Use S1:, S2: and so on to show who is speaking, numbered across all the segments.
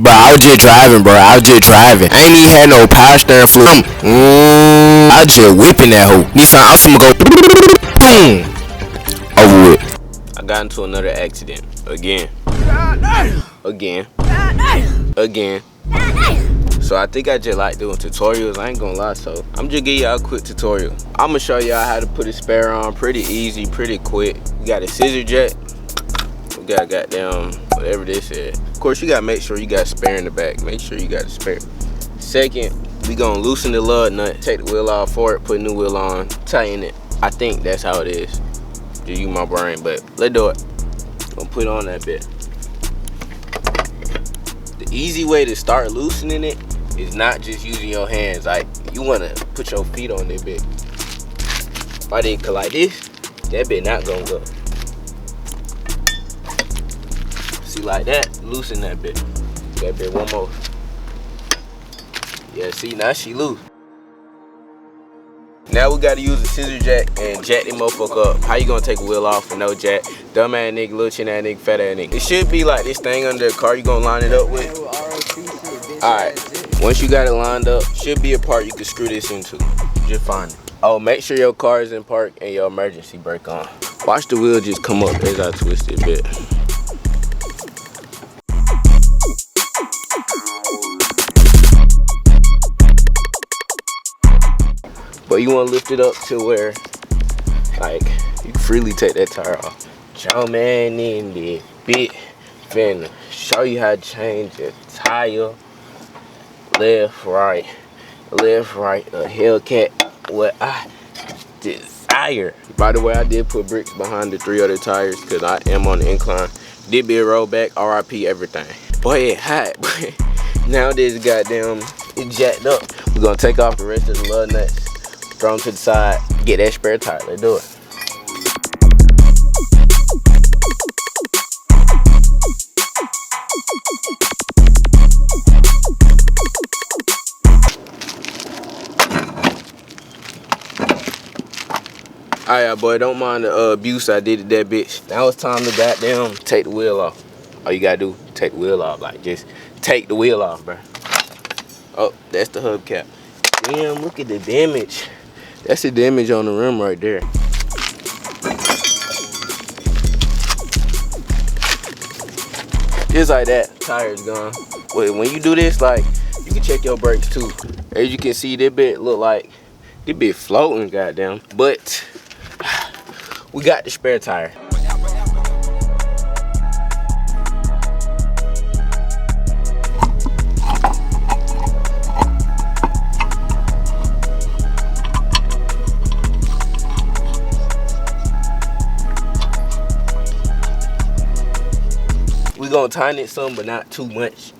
S1: Bro, I was just driving, bro. I was just driving. I ain't even had no power steering fluid. I was just whipping that hoe. Nissan Altima go boom. Over with. I got into another accident. Again. Again. So I think I just like doing tutorials. I ain't gonna lie, so I'm just giving y'all a quick tutorial. I'm gonna show y'all how to put a spare on pretty easy, pretty quick. We got a scissor jet. We got goddamn whatever this is. Of course, you gotta make sure you got spare in the back. Make sure you got a spare. Second, we gonna loosen the lug nut, take the wheel off for it, put a new wheel on, tighten it. I think that's how it is. Just use my brain, but let's do it. Gonna put on that bit. The easy way to start loosening it is not just using your hands. Like, you wanna put your feet on that bit. If I did like this, that bit not gonna go. See, like that, loosen that bit. That bit one more. Yeah, see, now she loose. Now we gotta use a scissor jack and jack that motherfucker up. How you gonna take a wheel off with no jack? Dumb ass nigga, little chin ass nigga, fat ass nigga. It should be like this thing under the car you gonna line it up with. Alright, once you got it lined up, should be a part you can screw this into. Just find it. Oh, make sure your car is in park and your emergency brake on. Watch the wheel just come up as I twist it a bit. But you want to lift it up to where, like, you can freely take that tire off. Joe man in the bit finna show you how to change your tire. Left, right, a Hellcat, what I desire. By the way, I did put bricks behind the 3 other tires because I am on the incline. Did be a rollback, RIP everything. Boy, it hot, boy. Now this goddamn, it jacked up. We're gonna take off the rest of the lug nuts. Throw them to the side, get that spare tire, let's do it. Alright, boy, don't mind the abuse I did to that bitch. Now it's time to goddamn take the wheel off. All you gotta do, take the wheel off, like just take the wheel off, bro. Oh, that's the hubcap. Damn, look at the damage. That's the damage on the rim right there. Just like that, tire's gone. Wait, when you do this, like, you can check your brakes too. As you can see, this bit look like, this bit floating, goddamn. But, we got the spare tire. We gonna tighten it some, but not too much.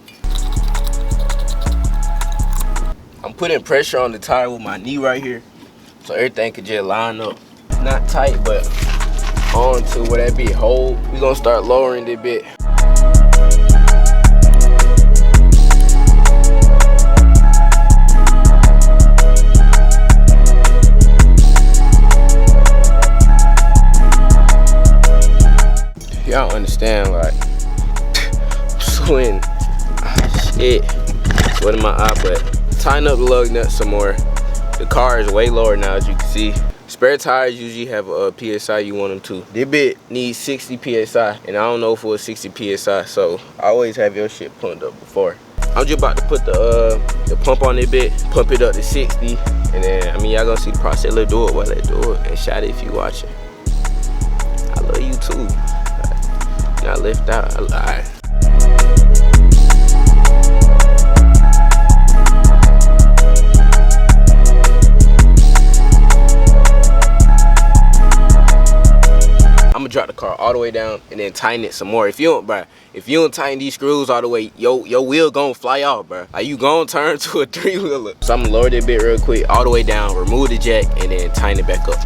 S1: I'm putting pressure on the tire with my knee right here, so everything could just line up. Not tight, but on to where that bit hold. We gonna start lowering this bit. Y'all understand, like, when shit, what in my eye, but tighten up the lug nut some more. The car is way lower now, as you can see. Spare tires usually have a PSI you want them to. This bit needs 60 PSI, and I don't know if it was 60 PSI, so I always have your shit pumped up before. I'm just about to put the pump on this bit, pump it up to 60, and then, I mean, y'all gonna see the process. Let's do it while they do it, and shout it if you watching. I love you too. Not left out, I lied. I'm gonna drop the car all the way down and then tighten it some more. If you don't tighten these screws all the way, your wheel gonna fly off, bro. Like, you gonna turn to a 3-wheeler. So I'm gonna lower that bit real quick, all the way down, remove the jack, and then tighten it back up.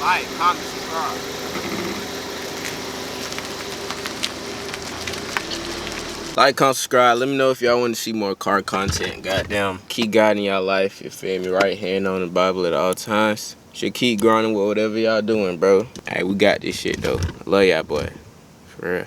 S1: Like, comment, subscribe. Like, comment, subscribe. Let me know if y'all want to see more car content. Goddamn. Keep guiding y'all life. You feel me? Right hand on the Bible at all times. Should keep grinding with whatever y'all doing, bro. Hey, we got this shit, though. Love y'all, boy. For real.